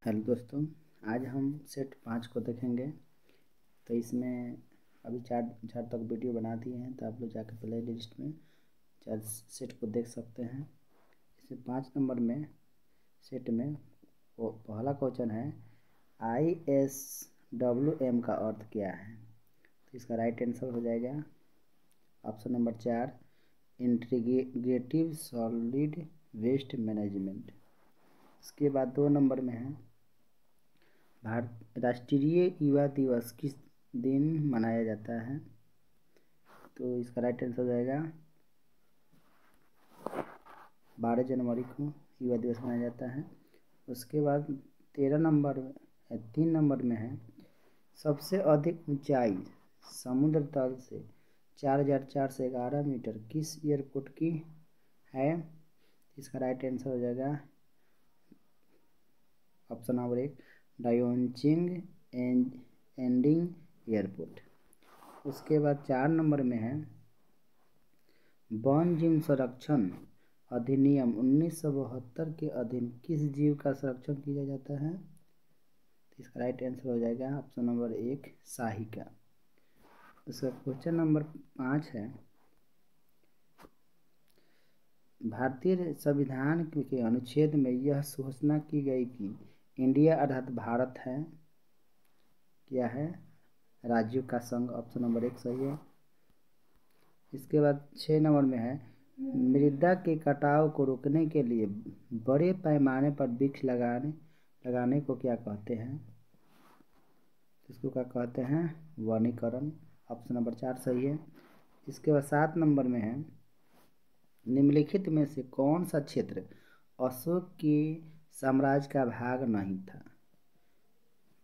Hello दोस्तों, आज हम सेट 5 को देखेंगे। तो इसमें अभी चार चार तक वीडियो बना दिए हैं, तो आप लोग जाकर प्ले लिस्ट में 4 सेट को देख सकते हैं। इसमें 5 नंबर में सेट में वो पहला क्वेश्चन है ISWM का अर्थ क्या है। तो इसका राइट आंसर हो जाएगा option number 4, integrative solid waste management. इसके बाद 2 नंबर में है राष्ट्रीय युवा दिवस किस दिन मनाया जाता है। तो इसका राइट आंसर हो जाएगा 12 जनवरी को युवा दिवस मनाया जाता है। उसके बाद 3 नंबर में है सबसे अधिक ऊंचाई समुद्र तल से 4411 मीटर किस एयरपोर्ट की है। इसका राइट आंसर हो जाएगा ऑप्शन नंबर 1, डायोनचिंग एंडिंग एयरपोर्ट। उसके बाद 4 नंबर में है वन जीव संरक्षण अधिनियम 1972 के अधीन किस जीव का संरक्षण किया जाता है। तो इसका राइट आंसर हो जाएगा ऑप्शन नंबर 1, शाही का। उसका क्वेश्चन नंबर 5 है भारतीय संविधान के अनुच्छेद में यह घोषणा की गई कि इंडिया अर्थात भारत है क्या है, राज्यों का संघ। ऑप्शन नंबर 1 सही है। इसके बाद 6 नंबर में है मृदा के कटाव को रोकने के लिए बड़े पैमाने पर वृक्ष लगाने को क्या कहते हैं। इसको क्या कहते हैं, वनीकरण। ऑप्शन नंबर 4 सही है। इसके बाद 7 नंबर में है निम्नलिखित में से कौन सा क्षेत्र अशोक के साम्राज्य का भाग नहीं था।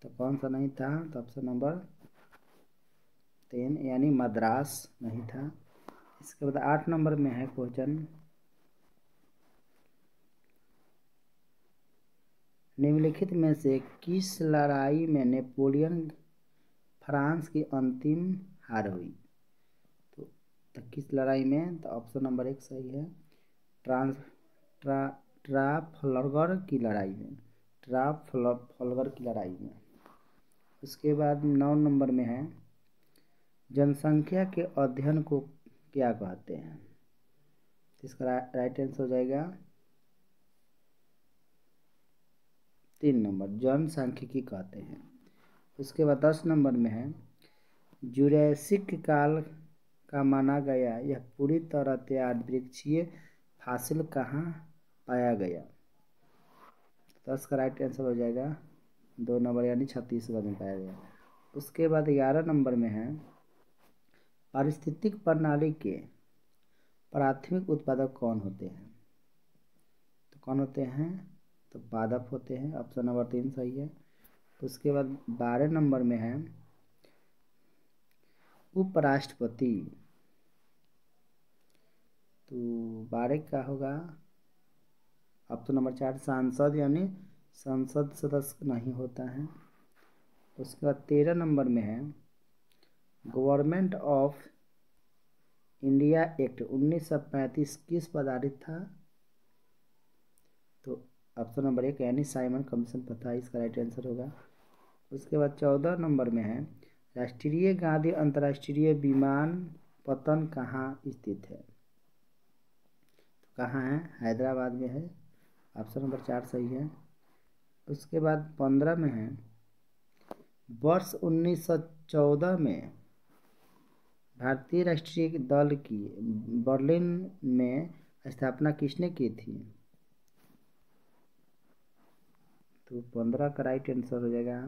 तो कौन सा नहीं था, तो ऑप्शन नंबर 3 यानी मद्रास नहीं था। इसके बाद 8 नंबर में है क्वेश्चन निम्नलिखित में से किस लड़ाई में नेपोलियन फ्रांस की अंतिम हार हुई। तो किस लड़ाई में, तो ऑप्शन नंबर 1 सही है, ट्राफलगर की लड़ाई में। उसके बाद 9 नंबर में है जनसंख्या के अध्ययन को क्या कहते हैं। इसका राइट आंसर हो जाएगा 3 नंबर, जनसांख्यिकी कहते हैं। उसके बाद 10 नंबर में है जुरैसिक काल का माना गया यह पूरी तरह तैयार वृक्षीय फॉसिल कहाँ पाया गया। तो इसका राइट आंसर हो जाएगा 2 नंबर यानी छत्तीसगढ़ में पाया गया। उसके बाद 11 नंबर में है पारिस्थितिक प्रणाली के प्राथमिक उत्पादक कौन होते हैं। तो कौन होते हैं, तो पादप होते हैं। ऑप्शन नंबर 3 सही है। उसके बाद 12 नंबर में है उपराष्ट्रपति। तो 12 का होगा ऑप्शन नंबर 4, सांसद यानी संसद सदस्य नहीं होता है। उसके बाद 13 नंबर में है गवर्नमेंट ऑफ इंडिया एक्ट 1935 किस पर आधारित था। तो ऑप्शन नंबर 1 यानी साइमन कमीशन पर था। इसका राइट आंसर होगा। उसके बाद 14 नंबर में है राष्ट्रीय गांधी अंतर्राष्ट्रीय विमानपत्तन कहाँ स्थित है। तो कहाँ है, हैदराबाद में है। ऑप्शन नंबर 4 सही है। उसके बाद 15 में है वर्ष 1914 में भारतीय राष्ट्रीय दल की बर्लिन में स्थापना किसने की थी। तो 15 का राइट आंसर हो जाएगा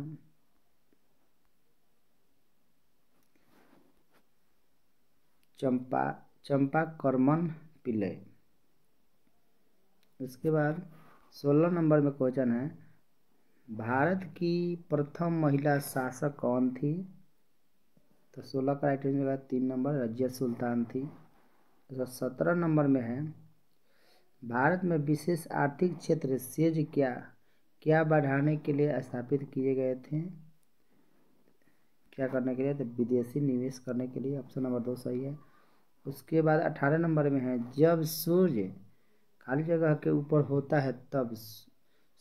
चंपाकरमन पिल्लै। उसके बाद 16 नंबर में क्वेश्चन है भारत की प्रथम महिला शासक कौन थी। तो 16 का right answer 3 number Razia Sultan थी। 17 नंबर में है भारत में विशेष आर्थिक क्षेत्र सेज क्या बढ़ाने के लिए स्थापित किए गए थे। क्या करने के लिए, तो विदेशी निवेश करने के लिए। ऑप्शन नंबर 2 सही है। उसके बाद 18 नंबर में है जब सूर्य खाली जगह के ऊपर होता है तब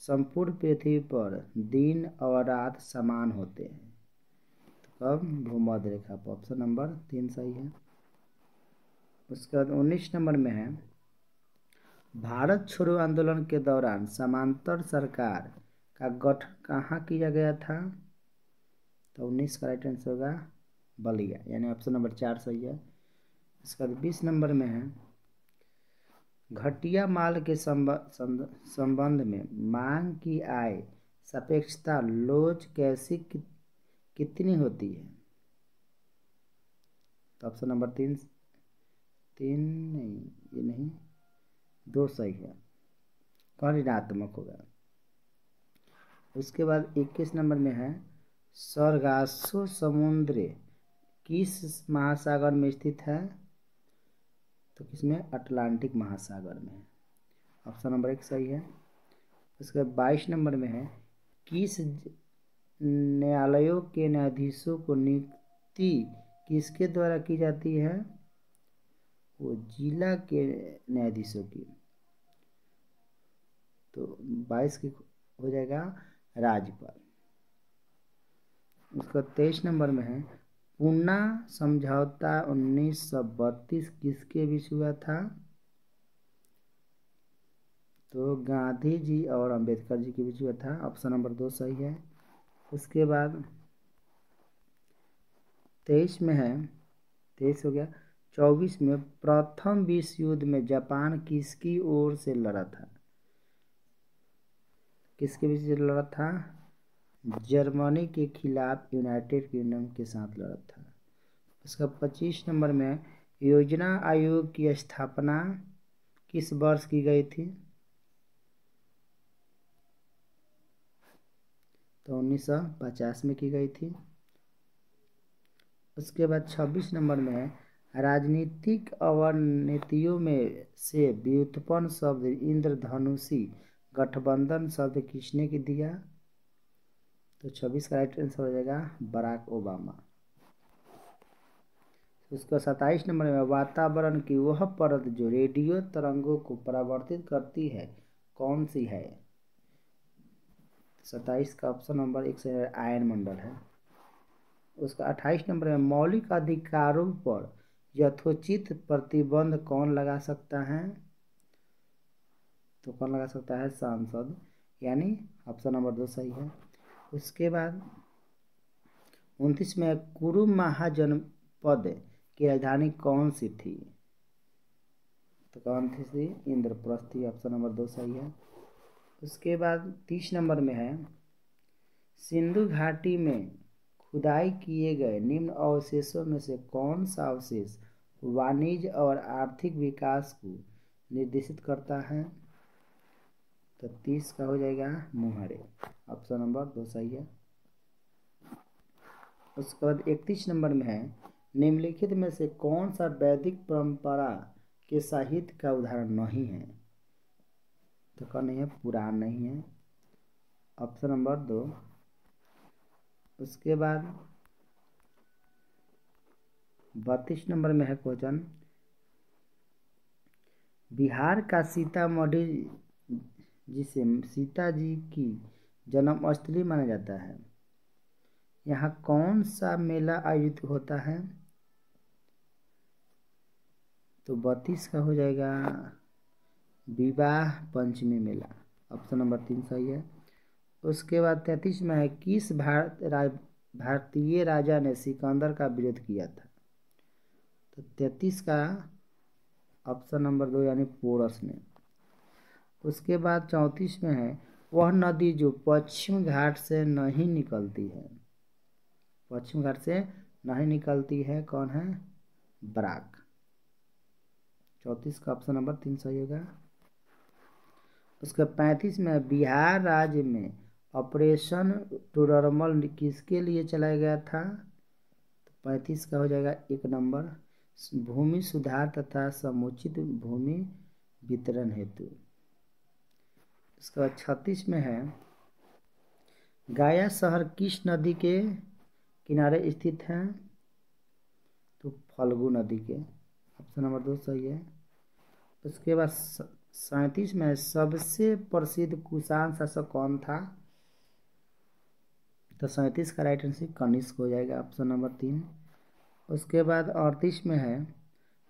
संपूर्ण पृथ्वी पर दिन और रात समान होते हैं? तो कब? भूमध्य रेखा पर। ऑप्शन नंबर 3 सही है। उसके बाद 19 नंबर में है, भारत छोड़ो आंदोलन के दौरान समांतर सरकार का गठन कहाँ किया गया था? तो 19 का राइट आंसर होगा बलिया, यानी ऑप्शन नंबर 4 सही है। इसके बाद 20 नंबर में है, घटिया माल के संबंध में मांग की आय सापेक्षता लोच कैसी कितनी होती है? तो ऑप्शन नंबर 3 नहीं, ये नहीं, 2 सही है, कौन ऋणात्मक होगा। उसके बाद 21 नंबर में है, सरगासो समुद्र किस महासागर में स्थित है? तो किसमें? अटलांटिक महासागर में। ऑप्शन नंबर 1 सही है। उसके बाद 22 नंबर में है, किस न्यायालयों के न्यायाधीशों को नियुक्ति किसके द्वारा की जाती है? वो जिला के न्यायाधीशों की। तो 22 की हो जाएगा राज्यपाल। उसका 23 नंबर में है, पूना समझौता 1932 किसके बीच हुआ था? तो गांधी जी और अंबेडकर जी के बीच हुआ था। ऑप्शन नंबर 2 सही है। उसके बाद 23 में है, 23 हो गया। 24 में प्रथम विश्व युद्ध में जापान किसकी ओर से लड़ा था? किसके बीच लड़ा था? जर्मनी के खिलाफ यूनाइटेड किंगडम के साथ लड़ा था। उसका 25 नंबर में, योजना आयोग की स्थापना किस वर्ष की गई थी? तो 1950 में की गई थी। उसके बाद 26 नंबर में है, राजनीतिक अवनतियों में से व्युत्पन्न शब्द इंद्रधनुषी गठबंधन शब्द किसने की दिया? तो 26 का राइट आंसर हो जाएगा बराक ओबामा। उसका 27 नंबर में, वातावरण की वह परत जो रेडियो तरंगों को परावर्तित करती है कौन सी है? 27 का ऑप्शन नंबर 1 से आयन मंडल है। उसका 28 नंबर में, मौलिक अधिकारों पर यथोचित प्रतिबंध कौन लगा सकता है? तो कौन लगा सकता है? सांसद, यानी ऑप्शन नंबर 2 सही है। उसके बाद 29 में, कुरु महाजनपद की राजधानी कौन सी थी? तो कौन थी? इंद्रप्रस्थी। ऑप्शन नंबर 2 सही है। उसके बाद 30 नंबर में है, सिंधु घाटी में खुदाई किए गए निम्न अवशेषों में से कौन सा अवशेष वाणिज्य और आर्थिक विकास को निर्देशित करता है? तो 30 का हो जाएगा मुहरे। ऑप्शन नंबर 2 सही है। उसके बाद 31 नंबर में है, निम्नलिखित में से कौन सा वैदिक परंपरा के साहित्य का उदाहरण नहीं है? तो कौन नहीं है? पुराण नहीं है। Option number 2। उसके बाद 32 नंबर में है क्वेश्चन, बिहार का सीतामढ़ी जिसे सीता जी की जन्मस्थली माना जाता है, यहाँ कौन सा मेला आयोजित होता है? तो 32 का हो जाएगा विवाह पंचमी मेला। ऑप्शन नंबर 3 सही है। उसके बाद 33 में है, किस भारतीय राजा ने सिकंदर का विरोध किया था? तो 33 का ऑप्शन नंबर 2 यानी पोरस ने। उसके बाद 34 में है, वह नदी जो पश्चिम घाट से नहीं निकलती है, पश्चिम घाट से नहीं निकलती है, कौन है? बराक। 34 का ऑप्शन नंबर 3 सही होगा। उसके 35 में, बिहार राज्य में ऑपरेशन टोडरमल किसके लिए चलाया गया था? तो 35 का हो जाएगा 1 नंबर, भूमि सुधार तथा समुचित भूमि वितरण हेतु। उसके बाद 36 में है, गया शहर किस नदी के किनारे स्थित है? तो फल्गु नदी के। ऑप्शन नंबर 2 सही है। उसके बाद 37 में सबसे प्रसिद्ध कुषाण शासक कौन था? तो 37 का राइट आंसर कनिष्क हो जाएगा, ऑप्शन नंबर 3। उसके बाद 38 में है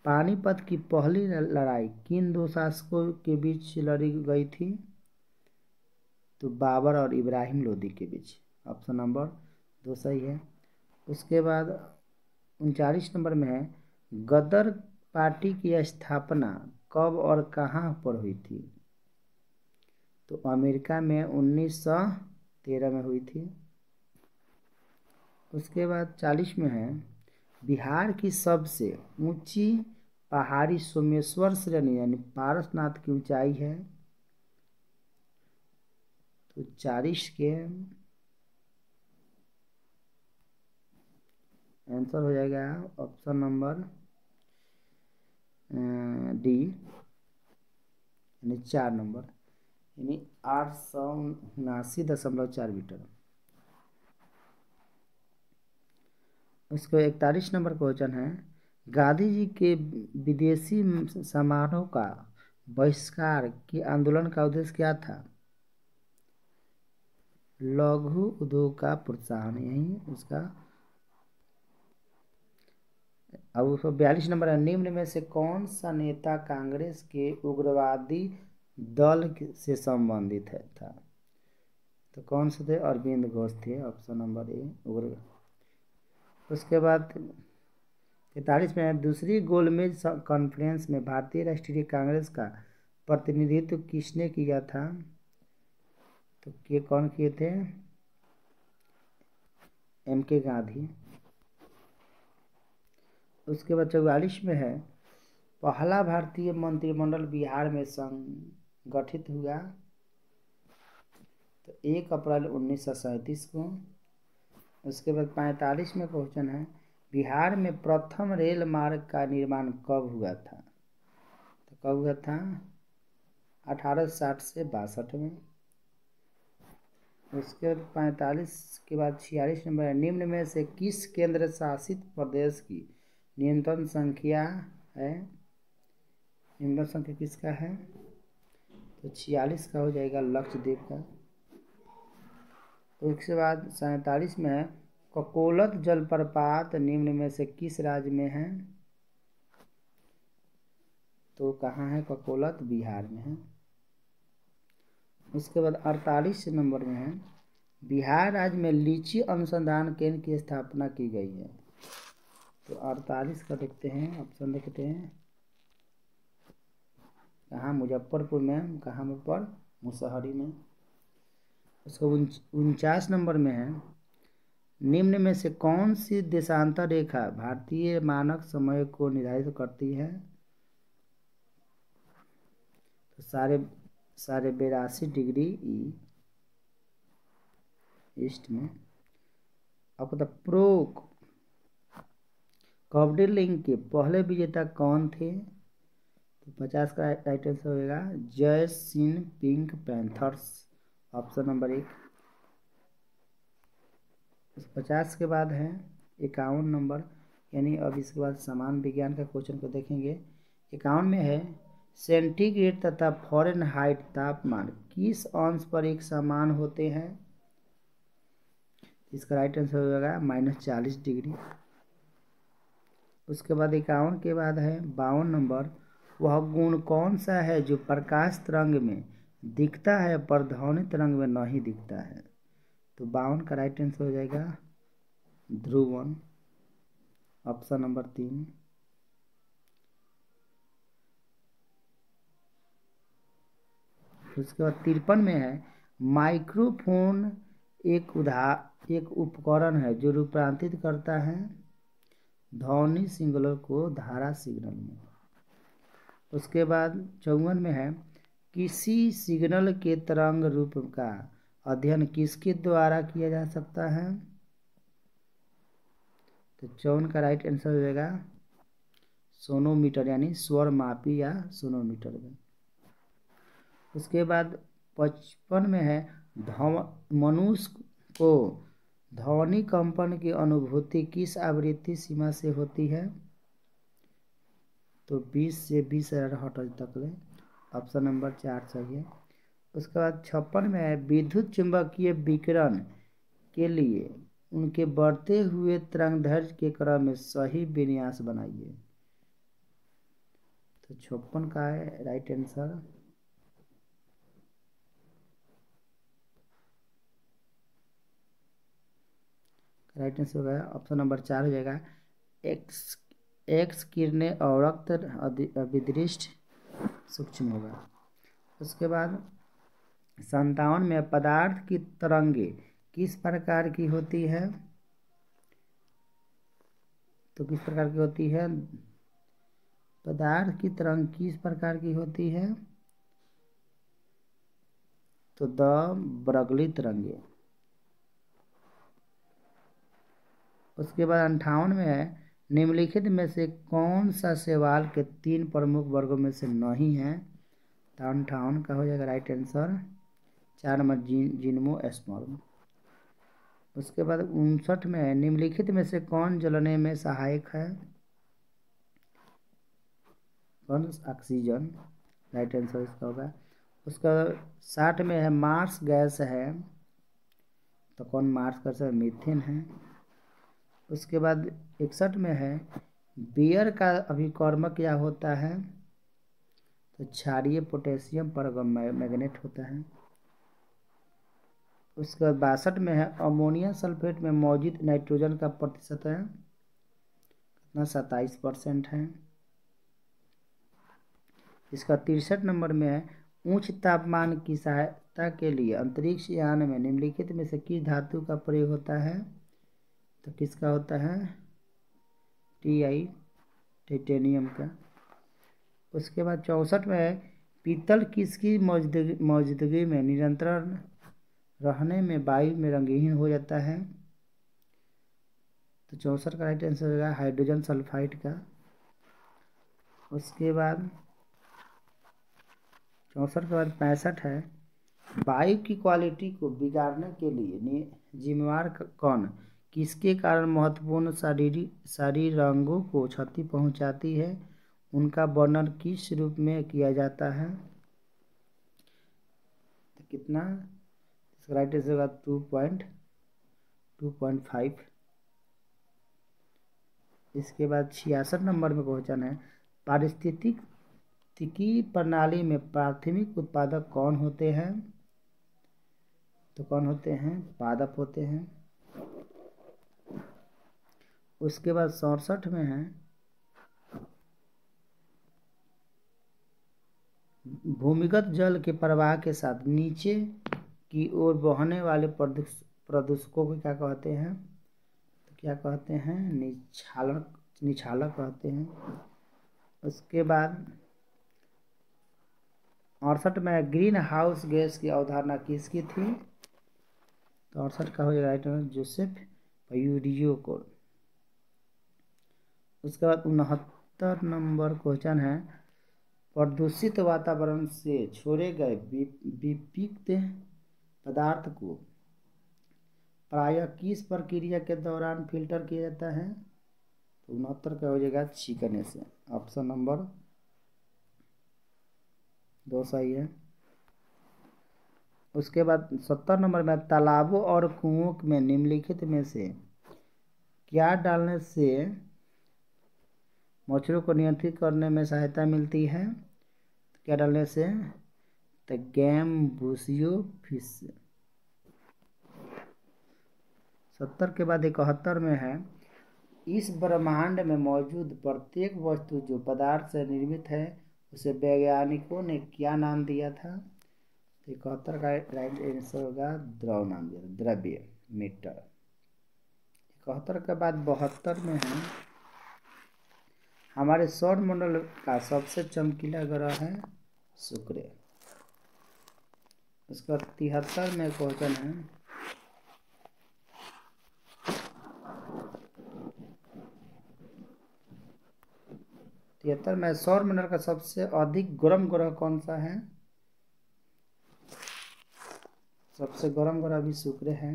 पानीपत की पहली लड़ाई किन दो शासकों के बीच लड़ी गई थी? तो बाबर और इब्राहिम लोदी के बीच, ऑप्शन नंबर 2 सही है। उसके बाद 39 नंबर में है गदर पार्टी की स्थापना कब और कहाँ पर हुई थी? तो अमेरिका में 1913 में हुई थी। उसके बाद 40 में है बिहार की सबसे ऊंची पहाड़ी सोमेश्वर श्रेणी यानी पारसनाथ की ऊंचाई है? तो 40 के आंसर हो जाएगा ऑप्शन नंबर डी यानी 4 नंबर, यानी 879.4 मीटर। उसके 41 नंबर क्वेश्चन है गांधी जी के विदेशी समारोह का बहिष्कार के आंदोलन का उद्देश्य क्या था? लघु उद्योग का प्रोत्साहन, यही उसका। अब उसको 42 नंबर है निम्न में से कौन सा नेता कांग्रेस के उग्रवादी दल से संबंधित था? तो कौन से थे? अरविंद घोष थे, ऑप्शन नंबर ए उग्र। उसके बाद 43 में दूसरी गोलमेज कॉन्फ्रेंस में भारतीय राष्ट्रीय कांग्रेस का प्रतिनिधित्व किसने किया था? तो ये कौन किए थे? M.K. गांधी। उसके बाद 44 में है पहला भारतीय मंत्रिमंडल बिहार में संगठित हुआ? तो 1 अप्रैल 1937 को। उसके बाद 45 में क्वेश्चन है बिहार में प्रथम रेल मार्ग का निर्माण कब हुआ था? तो कब हुआ था? 1860 से 62 में। उसके बाद 45 के बाद 46 नंबर है निम्न में से किस केंद्र शासित प्रदेश की न्यूनतम संख्या है? न्यूनतम संख्या किसका है? तो 46 का हो जाएगा लक्षद्वीप का। उसके बाद 47 में है ककोलत जलप्रपात निम्न में से किस राज्य में है? तो कहाँ है ककोलत? बिहार में है। उसके बाद 48 नंबर में है बिहार राज्य में लीची अनुसंधान केंद्र की स्थापना की गई है? तो 48 का देखते हैं, ऑप्शन देखते हैं। कहाँ? मुजफ्फरपुर में। कहाँ पर? मुसहरी में। उसको 49 नंबर में है निम्न में से कौन सी देशांतर रेखा भारतीय मानक समय को निर्धारित करती है? तो 82.5 डिग्री ईस्ट में। आपको प्रो कबड्डी लीग के पहले विजेता कौन थे? तो 50 का राइट आंसर होगा जय Singh pink panthers, option number 1। 50 के बाद है 51 नंबर, यानी अब इसके बाद समान विज्ञान का क्वेश्चन को देखेंगे। 51 में है सेंटीग्रेड तथा फ़ारेनहाइट तापमान किस अंश पर एक समान होते हैं? इसका राइट आंसर होगा -40 डिग्री। उसके बाद 51 के बाद है 52 नंबर वह गुण कौन सा है जो प्रकाश तरंग में दिखता है पर ध्वनि तरंग में नहीं दिखता है? तो 52 का राइट आंसर हो जाएगा ध्रुवन, ऑप्शन नंबर 3। उसके बाद 53 में है माइक्रोफोन एक उपकरण है जो रूपांतरित करता है ध्वनि सिग्नल को धारा सिग्नल में। उसके बाद 54 में है किसी सिग्नल के तरंग रूप का अध्ययन किसके द्वारा किया जा सकता है? तो 54 का राइट आंसर हो जाएगा सोनोमीटर, यानी स्वर मापी या सोनोमीटर में। उसके बाद 55 में है मनुष्य को ध्वनि कंपन की अनुभूति किस आवृत्ति सीमा से होती है? तो 20 से 20,000 हर्ट्ज तक ले, ऑप्शन नंबर 4 सही है। उसके बाद 56 में है विद्युत चुंबकीय विकिरण के लिए उनके बढ़ते हुए तरंगदैर्घ्य के क्रम में सही विन्यास बनाइए। तो 56 का है राइट आंसर। राइट आंसर होगा ऑप्शन नंबर 4 हो जाएगा एक्स एक्स किरणें अवरक्त विदृष्ट सूक्ष्म होगा। उसके बाद 57 में पदार्थ की तरंगे किस प्रकार की होती है। तो किस प्रकार की होती है पदार्थ की तरंग किस प्रकार की होती है। तो द ब्रगली तरंगे। उसके बाद 58 में है निम्नलिखित में से कौन सा शैवाल के 3 प्रमुख वर्गों में से नहीं है। तो 58 का हो जाएगा राइट आंसर 4 नंबर जिम्नोस्पर्म। उसके बाद 59 में है निम्नलिखित में से कौन जलने में सहायक है। कौन ऑक्सीजन राइट आंसर इसका होगा। उसका 60 में है मार्स गैस है तो कौन मार्स गैस है मीथेन है। उसके बाद 61 में है बियर का अभिकर्मक क्या होता है। तो क्षारीय पोटेशियम परमैंगनेट होता है। उसके बाद 62 में है अमोनिया सल्फेट में मौजूद नाइट्रोजन का प्रतिशत है कितना 27% है। इसका 63 नंबर में है उच्च तापमान की सहायता के लिए अंतरिक्ष यान में निम्नलिखित में से किस धातु का प्रयोग होता है। तो किसका होता है Ti टाइटेनियम का। उसके बाद 64 में है पीतल किसकी मौजूदगी में निरंतर रहने में वायु में रंगहीन हो जाता है। तो 64 का राइट आंसर होगा हाइड्रोजन सल्फाइड का। उसके बाद 64 के बाद 65 है वायु की क्वालिटी को बिगाड़ने के लिए जिम्मेवार कौन किसके कारण महत्वपूर्ण शारीरिक अंगों को क्षति पहुंचाती है उनका वर्णन किस रूप में किया जाता है। तो कितना इसका राइट आंसर होगा 2.5। इसके बाद 66 नंबर में क्वेश्चन है पारिस्थितिकी प्रणाली में प्राथमिक उत्पादक कौन होते हैं। तो कौन होते हैं पादप होते हैं। उसके बाद 67 में है भूमिगत जल के प्रवाह के साथ नीचे की ओर बहने वाले प्रदूषकों को क्या कहते हैं। तो क्या कहते हैं निछालक कहते हैं। उसके बाद 68 में ग्रीन हाउस गैस की अवधारणा किसकी थी। तो 68 का हो जाएगा राइट आंसर जोसेफ प्यूरियो को। उसके बाद 69 नंबर क्वेश्चन है प्रदूषित वातावरण से छोड़े गए विषयुक्त पदार्थ को प्रायः किस प्रक्रिया के दौरान फिल्टर किया जाता है। तो 69 का हो जाएगा छींकने से ऑप्शन नंबर 2 सही है। उसके बाद 70 नंबर में तालाबों और कुओं में निम्नलिखित में से क्या डालने से मच्छरों को नियंत्रित करने में सहायता मिलती है। तो क्या डालने से तो गैम्बूसियो फिश। 70 के बाद 71 में है इस ब्रह्मांड में मौजूद प्रत्येक वस्तु जो पदार्थ से निर्मित है उसे वैज्ञानिकों ने क्या नाम दिया था। 71 का राइट आंसर होगा द्रव नाम दिया द्रव्य मीटर। 71 के बाद 72 में है हमारे सौर मंडल का सबसे चमकीला ग्रह है शुक्र। उसके बाद 73 में क्वेश्चन है में सौर मंडल का सबसे अधिक गर्म ग्रह कौन सा है। सबसे गर्म ग्रह भी शुक्र है।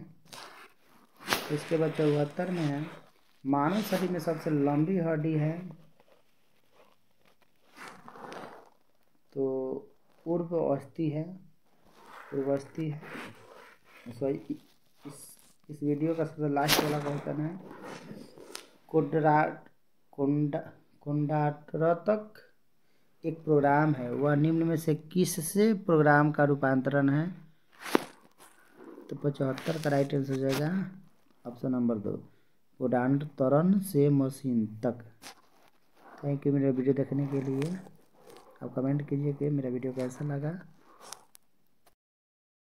इसके बाद 74 में है मानव शरीर में सबसे लंबी हड्डी है। तो पूर्ववस्थी है, पूर्ववस्थी है। सॉरी, इस वीडियो का सबसे लास्ट वाला क्वेश्चन है, कुंडाटक एक प्रोग्राम है, वह निम्न में से किस से प्रोग्राम का रूपांतरण है? तो 75 का राइट आंसर हो जाएगा ऑप्शन नंबर 2, कुंडाटरण से मशीन तक। थैंक यू मेरा वीडियो देखने के लिए। आप कमेंट कीजिए कि मेरा वीडियो कैसा लगा।